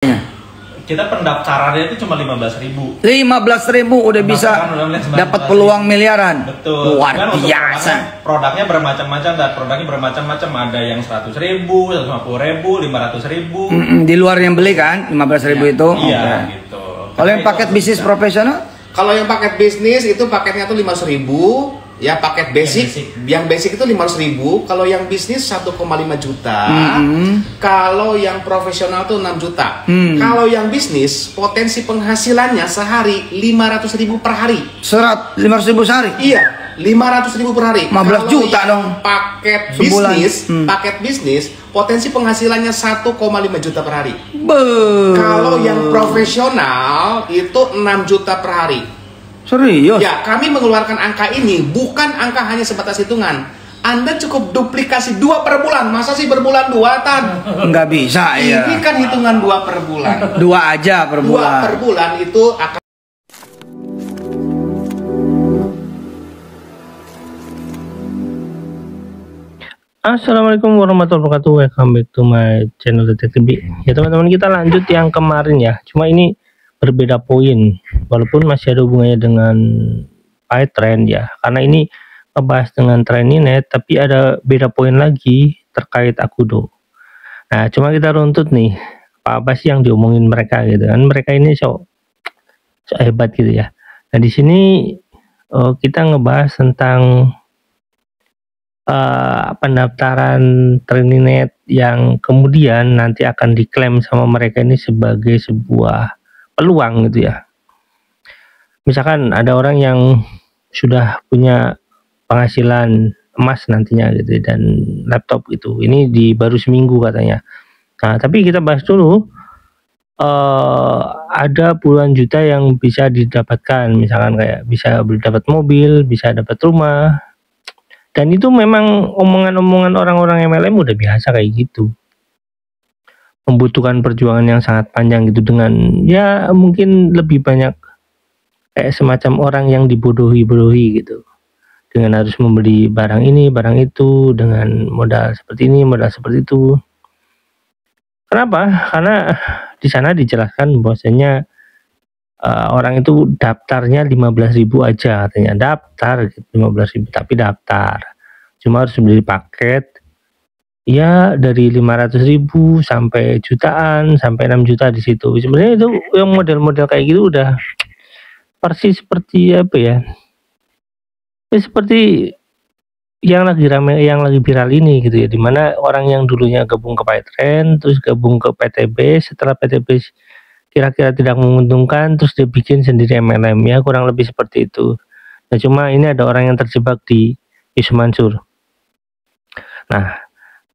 Kita pendaftarannya itu cuma 15.000. 15.000 udah bisa dapat peluang miliaran. Betul. Luar biasa. Produknya bermacam-macam dan produknya bermacam-macam. Ada yang 100.000, 150.000, 500.000. Di luar yang beli kan 15.000 itu. Iya, okay. Gitu. Kalau yang paket bisnis profesional? Kalau yang paket bisnis itu paketnya tuh 500.000. Ya paket basic, yang basic itu 500.000. Kalau yang bisnis 1,5 juta. Kalau yang profesional tuh 6 juta. Kalau yang bisnis potensi penghasilannya sehari 500.000 per hari. 500.000 sehari? Iya, 500.000 per hari. 15 juta dong. Paket sebulan. Bisnis, paket bisnis potensi penghasilannya 1,5 juta per hari. Kalau yang profesional itu 6 juta per hari. Serius? Ya, kami mengeluarkan angka ini bukan angka hanya sebatas hitungan. Anda cukup duplikasi 2 per bulan. Masa sih berbulan 2, Tan? Nggak bisa ya. Ini kan hitungan 2 per bulan. 2 aja per bulan. 2 per bulan itu akan. Assalamualaikum warahmatullahi wabarakatuh. Welcome back to my channel Detektif B. Ya teman-teman, kita lanjut yang kemarin ya. Cuma ini berbeda poin, walaupun masih ada hubungannya dengan trend ya, karena ini ngebahas dengan Trendinnet, tapi ada beda poin lagi terkait Akudo. Nah, cuma kita runtut nih, apa sih yang diomongin mereka gitu kan? Mereka ini so hebat gitu ya. Nah, di sini kita ngebahas tentang pendaftaran Trendinnet yang kemudian nanti akan diklaim sama mereka ini sebagai sebuah peluang gitu ya. Misalkan ada orang yang sudah punya penghasilan emas nantinya gitu dan laptop gitu. Ini baru seminggu katanya. Nah, tapi kita bahas dulu. Ada puluhan juta yang bisa didapatkan, misalkan kayak bisa dapat mobil, bisa dapat rumah. Dan itu memang omongan-omongan orang-orang MLM udah biasa kayak gitu. Membutuhkan perjuangan yang sangat panjang gitu, dengan ya mungkin lebih banyak kayak semacam orang yang dibodohi-bodohi gitu, dengan harus membeli barang ini barang itu dengan modal seperti ini modal seperti itu. Kenapa? Karena di sana dijelaskan bahwasanya orang itu daftarnya 15.000 aja katanya, daftar gitu, 15.000 tapi daftar, cuma harus beli paket ya dari 500.000 sampai jutaan sampai 6 juta di situ. Sebenarnya itu yang model-model kayak gitu udah persis seperti apa ya? Ya seperti yang lagi rame, yang lagi viral ini gitu ya, dimana orang yang dulunya gabung ke Trend terus gabung ke PTB, setelah PTB kira-kira tidak menguntungkan terus dia bikin sendiri MLM ya, kurang lebih seperti itu. Nah, cuma ini ada orang yang terjebak di isu Mansur. Nah,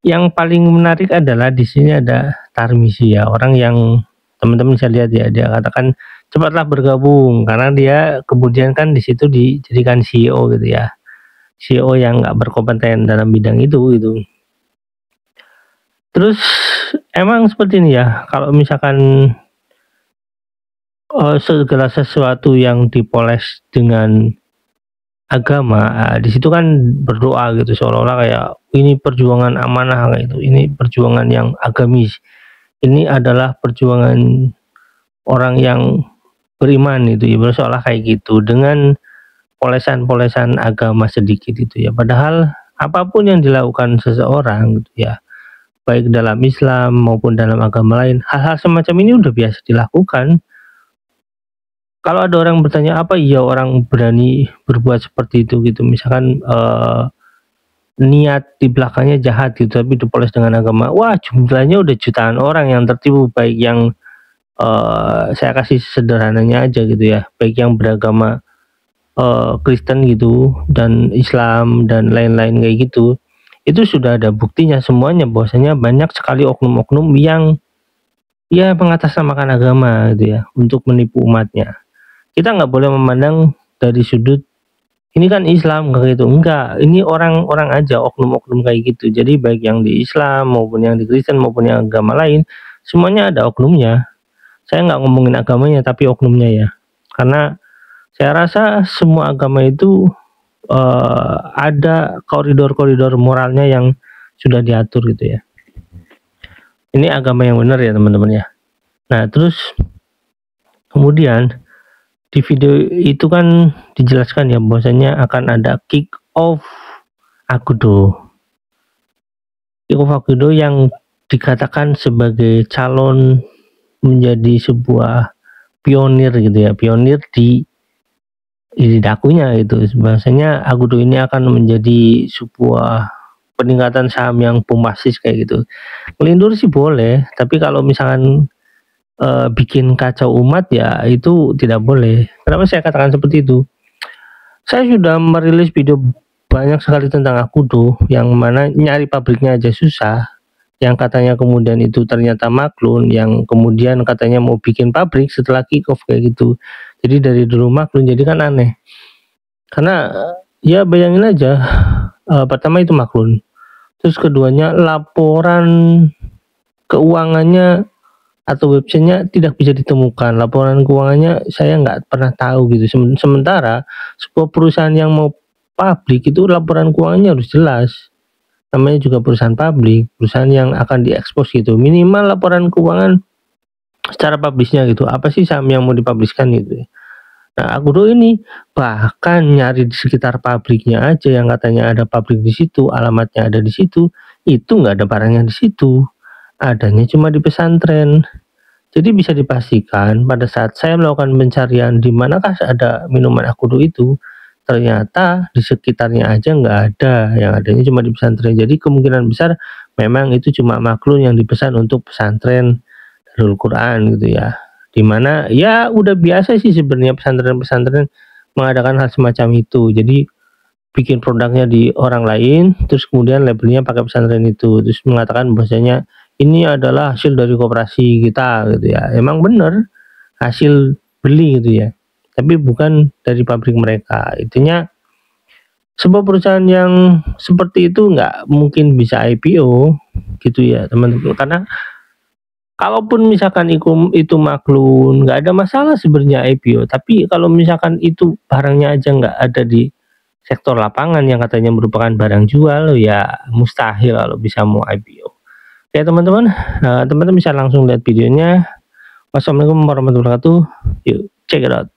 yang paling menarik adalah di sini ada Tarmizi ya, orang yang teman-teman bisa lihat ya, dia katakan cepatlah bergabung karena dia kemudian kan di situ dijadikan CEO gitu ya, CEO yang nggak berkompeten dalam bidang itu gitu. Terus emang seperti ini ya, kalau misalkan segala sesuatu yang dipoles dengan agama, di situ kan berdoa gitu, seolah-olah kayak ini perjuangan amanah kayak itu, ini perjuangan yang agamis, ini adalah perjuangan orang yang beriman itu ya, seolah kayak gitu dengan polesan-polesan agama sedikit itu ya. Padahal apapun yang dilakukan seseorang gitu ya, baik dalam Islam maupun dalam agama lain, hal-hal semacam ini udah biasa dilakukan. Kalau ada orang bertanya apa iya orang berani berbuat seperti itu gitu, misalkan niat di belakangnya jahat gitu tapi dipoles dengan agama, wah jumlahnya udah jutaan orang yang tertipu, baik yang saya kasih sederhananya aja gitu ya, baik yang beragama Kristen gitu dan Islam dan lain-lain kayak gitu, itu sudah ada buktinya semuanya bahwasanya banyak sekali oknum-oknum yang ya mengatasnamakan agama gitu ya untuk menipu umatnya. Kita nggak boleh memandang dari sudut ini kan Islam kayak gitu, enggak, ini orang-orang aja, oknum-oknum kayak gitu. Jadi baik yang di Islam maupun yang di Kristen maupun yang agama lain, semuanya ada oknumnya. Saya nggak ngomongin agamanya tapi oknumnya ya, karena saya rasa semua agama itu ada koridor-koridor moralnya yang sudah diatur gitu ya. Ini agama yang benar ya teman-teman ya. Nah, terus kemudian di video itu kan dijelaskan ya bahwasanya akan ada kick off Agudo. Kick off Agudo yang dikatakan sebagai calon menjadi sebuah pionir gitu ya, pionir di dakunya gitu. Bahwasanya Agudo ini akan menjadi sebuah peningkatan saham yang bombastis kayak gitu. Ngelindur sih boleh, tapi kalau misalkan bikin kacau umat ya itu tidak boleh. Kenapa saya katakan seperti itu? Saya sudah merilis video banyak sekali tentang Akudo yang mana nyari pabriknya aja susah, yang katanya kemudian itu ternyata Maklun, yang kemudian katanya mau bikin pabrik setelah kick off kayak gitu. Jadi dari dulu Maklun, jadi kan aneh. Karena ya bayangin aja, pertama itu Maklun, terus keduanya laporan keuangannya atau websitenya tidak bisa ditemukan, laporan keuangannya saya nggak pernah tahu gitu. Sementara sebuah perusahaan yang mau publik itu laporan keuangannya harus jelas, namanya juga perusahaan publik, perusahaan yang akan diekspos gitu, minimal laporan keuangan secara publisnya gitu, apa sih saham yang mau dipubliskan gitu ya. Nah, Akudo ini bahkan nyari di sekitar pabriknya aja yang katanya ada pabrik di situ, alamatnya ada di situ, itu nggak ada barangnya di situ, adanya cuma di pesantren. Jadi bisa dipastikan pada saat saya melakukan pencarian di manakah ada minuman Akudo itu, ternyata di sekitarnya aja nggak ada, yang adanya cuma di pesantren. Jadi kemungkinan besar memang itu cuma maklun yang dipesan untuk pesantren Darul Quran gitu ya. Dimana ya udah biasa sih sebenarnya pesantren-pesantren mengadakan hal semacam itu. Jadi bikin produknya di orang lain, terus kemudian labelnya pakai pesantren itu, terus mengatakan bahwasanya ini adalah hasil dari koperasi kita gitu ya. Emang bener hasil beli gitu ya, tapi bukan dari pabrik mereka. Intinya sebuah perusahaan yang seperti itu nggak mungkin bisa IPO gitu ya teman-teman, karena kalaupun misalkan itu maklun, nggak ada masalah sebenarnya IPO, tapi kalau misalkan itu barangnya aja nggak ada di sektor lapangan yang katanya merupakan barang jual, ya mustahil kalau bisa mau IPO. Oke teman-teman, teman-teman bisa langsung lihat videonya. Wassalamualaikum warahmatullahi wabarakatuh. Yuk, check it out.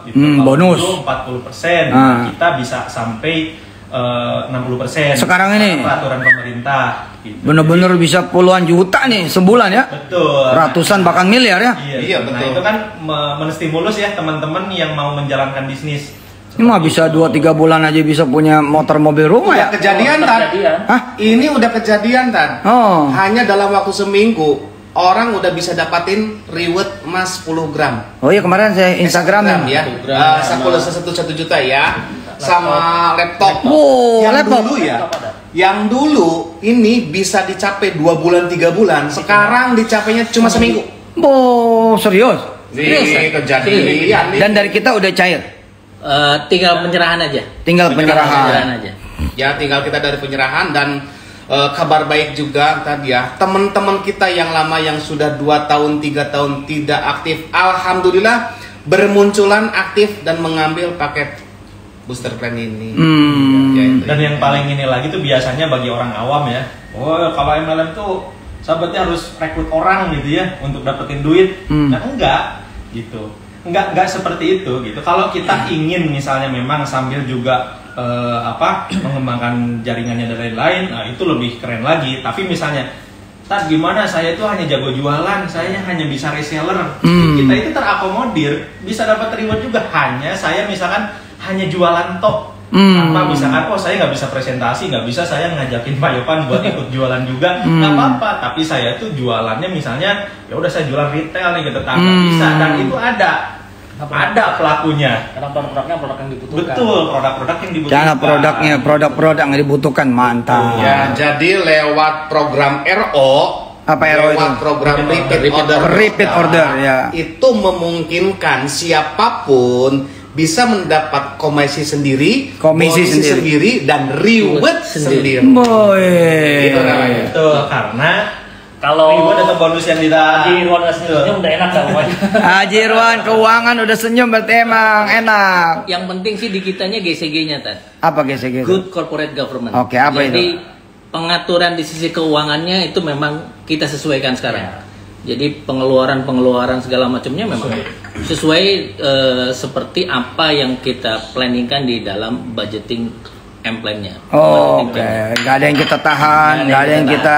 gitu. Kalau bonus. dulu 40%, kita bisa sampai 60%. Sekarang ini peraturan pemerintah gitu. bener-bener bisa puluhan juta nih sebulan ya. Betul. Ratusan bahkan miliar ya. Iya, Nah, betul. itu kan menstimulus ya teman-teman yang mau menjalankan bisnis. Ini mah bisa 2-3 bulan aja bisa punya motor mobil rumah ya. Kejadian Tan. Hah? Ini udah kejadian Tan. Oh. Hanya dalam waktu seminggu orang udah bisa dapatin reward emas 10 gram. Oh iya kemarin saya Instagram ya. 1 juta ya. Sama laptop. Oh, yang laptop. dulu ya. Yang dulu ini bisa dicapai 2 bulan 3 bulan. Sekarang dicapainya cuma seminggu. Oh, serius? Ini kejadian nih. Dan dari kita udah cair. Tinggal penyerahan aja. Tinggal penyerahan. aja. Ya tinggal kita dari penyerahan dan kabar baik juga tadi ya. Teman-teman kita yang lama yang sudah 2 tahun 3 tahun tidak aktif, alhamdulillah bermunculan aktif dan mengambil paket booster plan ini. Ya, itu. Dan yang paling ini lagi tuh biasanya bagi orang awam ya. Oh, kalau MLM tuh sahabatnya harus rekrut orang gitu ya untuk dapetin duit. Nah, enggak gitu. Enggak seperti itu gitu. Kalau kita ingin misalnya memang sambil juga mengembangkan jaringannya dan lain-lain, nah itu lebih keren lagi. Tapi misalnya gimana saya itu hanya jago jualan, saya hanya bisa reseller. Kita itu terakomodir, bisa dapat reward juga. Hanya saya misalkan hanya jualan tok. Apa misalkan saya nggak bisa presentasi, nggak bisa saya ngajakin Pak Yopan buat ikut jualan juga, nggak apa-apa. Tapi saya tuh jualannya misalnya ya udah saya jualan retail nih gitu, nggak bisa. Dan itu ada pelakunya. Karena produk yang dibutuhkan. Betul, produk-produk yang dibutuhkan. Jangan produk-produk yang dibutuhkan, mantap. Ya, jadi lewat program RO, apa RO itu? lewat program repeat order, ya. Itu memungkinkan siapapun bisa mendapat komisi sendiri, dan reward sendiri. Boy. Itu namanya. Betul, karena Kalau reward atau bonus yang kita di ruang senyum udah enak kan Haji Irwan keuangan udah senyum berarti emang enak. Yang penting sih di kitanya GCG-nya Tad. Apa GCG? Good Corporate Government. Oke, apa Jadi, itu? pengaturan di sisi keuangannya itu memang kita sesuaikan sekarang. Jadi pengeluaran segala macamnya memang sesuai seperti apa yang kita planningkan di dalam budgeting plan-nya. Oke, nggak ada yang kita tahan, nggak ada yang kita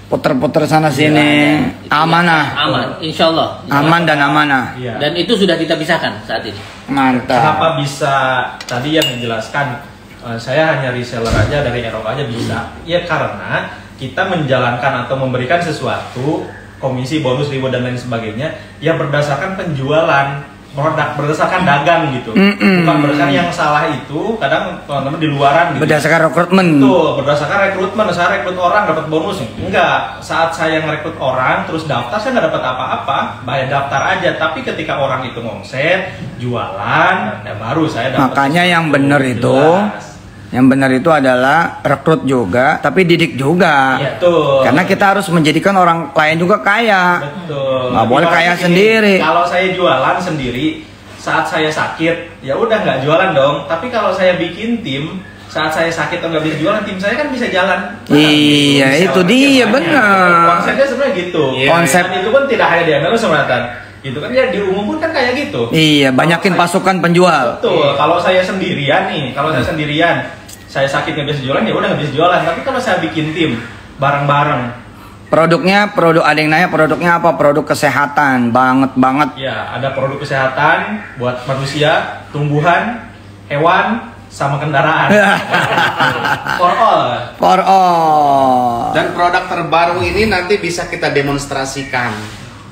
puter-puter sana sini. Amanah. Aman, insya Allah. Aman dan amanah. Iya. Dan itu sudah kita pisahkan saat ini. Mantap. Kenapa bisa tadi yang dijelaskan saya hanya reseller aja dari RO aja bisa? Ya karena kita menjalankan atau memberikan sesuatu komisi, bonus, reward dan lain sebagainya ya berdasarkan penjualan produk, berdasarkan dagang gitu. Bukan berdasarkan yang salah itu kadang teman-teman di luaran gitu. Berdasarkan rekrutmen. Betul, berdasarkan rekrutmen. Saya rekrut orang dapat bonus. Enggak, saat saya ngerekrut orang terus daftar saya nggak dapat apa-apa, bayar daftar aja. Tapi ketika orang itu ngomset, jualan, ya baru saya dapat. Makanya yang benar itu, yang benar itu adalah rekrut juga, tapi didik juga. Betul. Karena kita harus menjadikan orang lain juga kaya. Betul. Nggak boleh kaya Gini, sendiri. Kalau saya jualan sendiri, saat saya sakit, ya udah nggak jualan dong. Tapi kalau saya bikin tim, saat saya sakit atau nggak bisa jualan, tim saya kan bisa jalan. Iya, itu dia, benar. Konsepnya sebenarnya gitu. Konsep Dan itu pun tidak hanya di MLM sebenarnya. Gitu kan ya di umum pun kan kayak gitu. iya, banyakin pasukan penjual. Betul. Kalau saya sendirian nih, saya sakit nggak bisa jualan ya udah nggak bisa jualan. Tapi kalau saya bikin tim bareng-bareng, Produk ada yang nanya produknya apa? Produk kesehatan banget. ya ada produk kesehatan buat manusia, tumbuhan, hewan, sama kendaraan. For all. Dan produk terbaru ini nanti bisa kita demonstrasikan.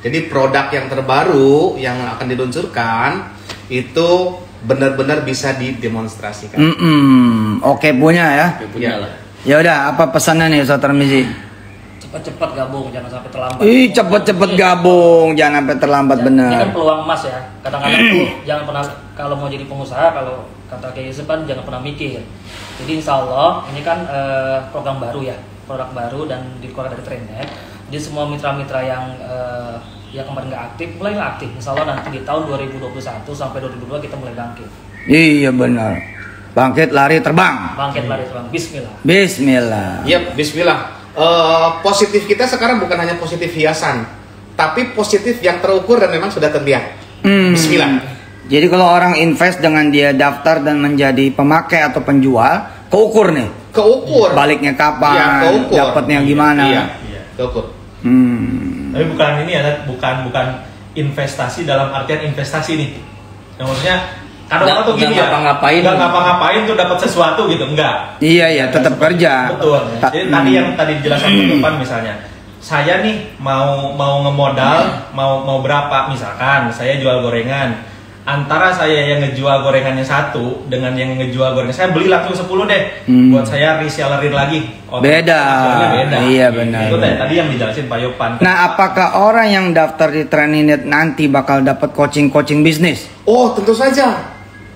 Jadi produk yang terbaru yang akan diluncurkan itu benar-benar bisa didemonstrasikan. Oke, punya ya. Punya lah. Ya udah, apa pesannya nih Ustaz Tarmizi? Cepat-cepat gabung, jangan sampai terlambat. Ih, cepet-cepet gabung, jangan sampai terlambat Ini kan bener. peluang emas ya. Kadang-kadang tuh jangan pernah, kalau mau jadi pengusaha, kalau kata Kiai Yusuf kan jangan pernah mikir. Jadi insya Allah ini kan program baru ya, produk baru dan dikeluarkan dari Trendnet. Jadi semua mitra-mitra yang kemarin nggak aktif, mulai aktif. Insya Allah nanti di tahun 2021 sampai 2022 kita mulai bangkit. Iya benar. Bangkit lari terbang. Bangkit lari terbang. Bismillah. Bismillah. Yap, bismillah. Positif kita sekarang bukan hanya positif hiasan, tapi positif yang terukur dan memang sudah terlihat. Bismillah. Jadi kalau orang invest dengan dia daftar dan menjadi pemakai atau penjual, keukur nih. Keukur. Baliknya Iya, kapan, keukur. dapatnya gimana. Iya, keukur. Tapi bukan ini ya, bukan investasi dalam artian investasi nih. Yang maksudnya kadang-kadang tuh gini ya, nggak ngapa-ngapain tuh dapat sesuatu gitu, enggak. Iya, tetap kerja. Betul. Jadi tadi yang tadi dijelaskan ke depan misalnya, saya nih mau ngemodal, mau berapa misalkan, saya jual gorengan. Antara saya yang ngejual gorengannya 1 dengan yang ngejual gorengan saya beli langsung 10 deh, buat saya resellerin lagi. Beda. Iya benar. Itu tadi yang dijelasin Pak Yopan. Nah, apakah orang yang daftar di Trainingness nanti bakal dapat coaching bisnis? Oh, tentu saja.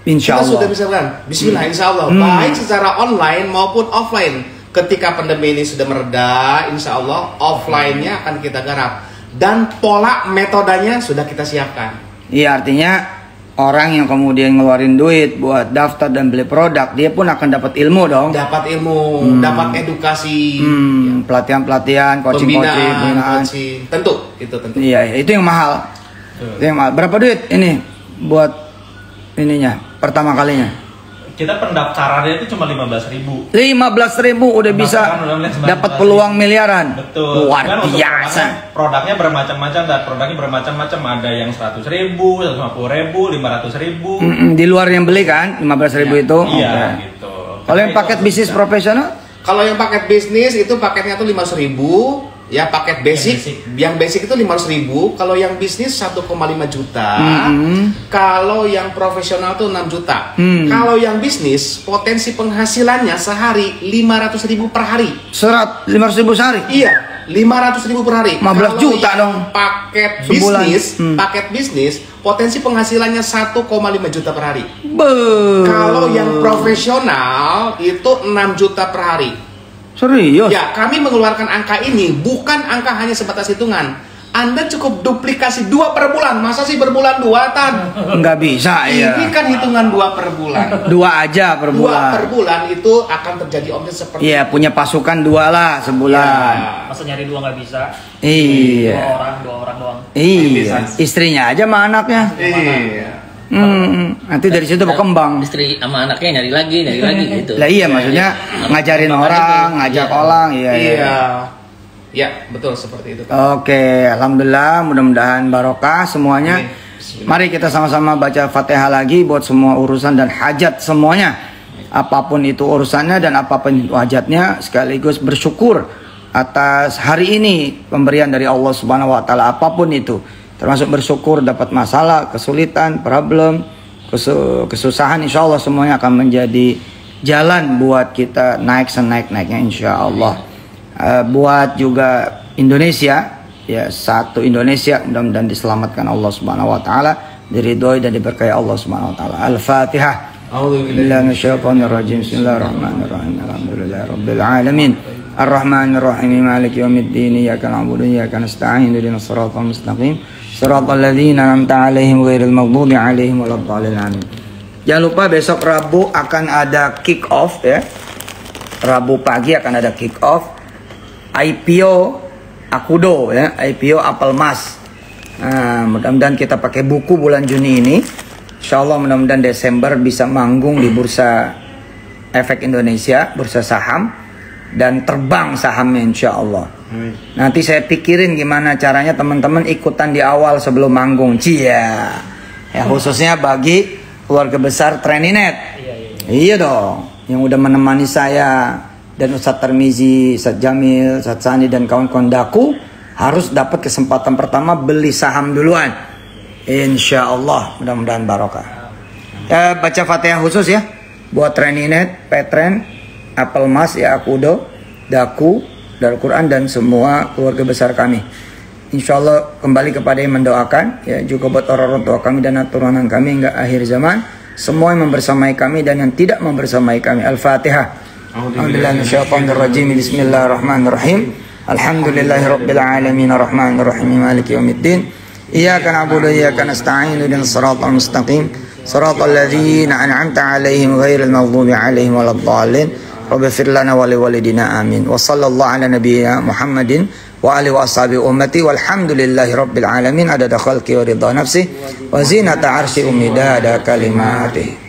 Insya Kita Allah. sudah bisa bilang, Bismillah, insya Allah. Baik secara online maupun offline. Ketika pandemi ini sudah mereda, insya Allah offline-nya akan kita garap. Dan pola metodenya sudah kita siapkan. Iya, artinya orang yang kemudian ngeluarin duit buat daftar dan beli produk, dia pun akan dapat ilmu dong. Dapat ilmu, dapat edukasi, Pelatihan-pelatihan, pembinaan. Tentu, itu tentu. Iya, itu yang mahal. Itu yang mahal. Berapa duit ini buat ininya pertama kalinya? Kita pendaftarannya itu cuma 15.000. 15.000 udah bisa dapat peluang miliaran. Betul. Luar biasa. Produknya bermacam-macam, dan produknya bermacam-macam. Ada yang 100.000, 150.000, 500.000. Di luar yang beli kan 15.000 itu. Iya, Oke. gitu. Kalau yang paket bisnis profesional? Kalau yang paket bisnis itu paketnya tuh 500.000. Ya paket basic, yang basic itu 500.000. Kalau yang bisnis 1,5 juta. Kalau yang profesional tuh 6 juta. Kalau yang bisnis potensi penghasilannya sehari 500.000 per hari. 500.000 sehari. Iya, 500.000 per hari. 15 juta yang dong. Paket Sebulan. bisnis, paket bisnis potensi penghasilannya 1,5 juta per hari. Kalau yang profesional itu 6 juta per hari. Serius? Ya, kami mengeluarkan angka ini bukan angka hanya sebatas hitungan. Anda cukup duplikasi 2 per bulan. Masa sih berbulan 2, Tan? Nggak bisa ya. Ini kan hitungan 2 per bulan. 2 aja per 2 bulan. per bulan itu akan terjadi omset seperti Iya, punya pasukan 2 lah sebulan. Masa nyari 2 nggak bisa? Iya. 2 orang doang. Iya. Istrinya aja sama anaknya. Iya. Nanti dari situ berkembang. Istri sama anaknya nyari lagi gitu. Lah iya, maksudnya ngajarin orang, ngajak orang, iya. Ya, betul seperti itu. Oke, alhamdulillah, mudah-mudahan barokah semuanya. Mari kita sama-sama baca Fatihah lagi buat semua urusan dan hajat semuanya. Apapun itu urusannya dan apapun itu hajatnya, sekaligus bersyukur atas hari ini pemberian dari Allah Subhanahu wa taala, apapun itu. Termasuk bersyukur dapat masalah, kesulitan, problem, kesusahan, insya Allah semuanya akan menjadi jalan buat kita naik senaik-naiknya insya Allah. Buat juga Indonesia, ya satu Indonesia, mudah-mudahan diselamatkan Allah Subhanahu wa taala, diridhoi dan diberkahi Allah Subhanahu wa taala. Al-Fatihah. A'udzubillahi Bismillahirrahmanirrahim. Alhamdulillahirabbil alamin. Ar-Rahmanir-Rahim. Maliki yaumiddin. Iyyaka na'budu wa iyyaka nasta'in. Ihdinas siratal mustaqim. Siratal ladzina an'amta 'alaihim ghairil maghdubi 'alaihim waladdallin. Amin. Jangan lupa besok Rabu akan ada kick off ya. Rabu pagi akan ada kick off IPO Akudo ya, IPO Apple Mas. Nah, mudah-mudahan kita pakai buku bulan Juni ini. Insyaallah mudah-mudahan Desember bisa manggung di Bursa Efek Indonesia, Bursa Saham, dan terbang sahamnya insyaallah. Nanti saya pikirin gimana caranya teman-teman ikutan di awal sebelum manggung. Cia. Ya khususnya bagi keluarga besar Trainingness. Iya dong, yang udah menemani saya dan Ustadz Tarmizi, Ustadz Jamil, Ustadz Sani dan kawan-kawan Daku harus dapat kesempatan pertama beli saham duluan. Insya Allah, mudah-mudahan barokah. Ya, baca Fatihah khusus ya buat Trainingness, Petren, Apple Mas, ya Akudo, Daku, Darul Quran dan semua keluarga besar kami. Insya Allah kembali kepada yang mendoakan, ya juga buat orang-orang tua kami dan turunan kami hingga akhir zaman. Semua yang membersamai kami dan yang tidak membersamai kami. Al-Fatihah. A'udzubillahiminasyaitonirrajim. Bismillahirrahmanirrahim. Alhamdulillahirabbil alamin arrahmanir rahim maliki yaumiddin. Iyyaka na'budu wa iyyaka nasta'in ihdinas siratal mustaqim. Siratal ladzina an'amta 'alaihim ghairil maghdubi 'alaihim waladdallin. Rabbighfir lana wa liwalidina amin. Wa sallallahu ala nabiyyina Muhammadin wa alihi wa ashabi ummati walhamdulillahi rabbil alamin adada khalqi wa ridha nafsi wa zinata arsy umidada kalimati.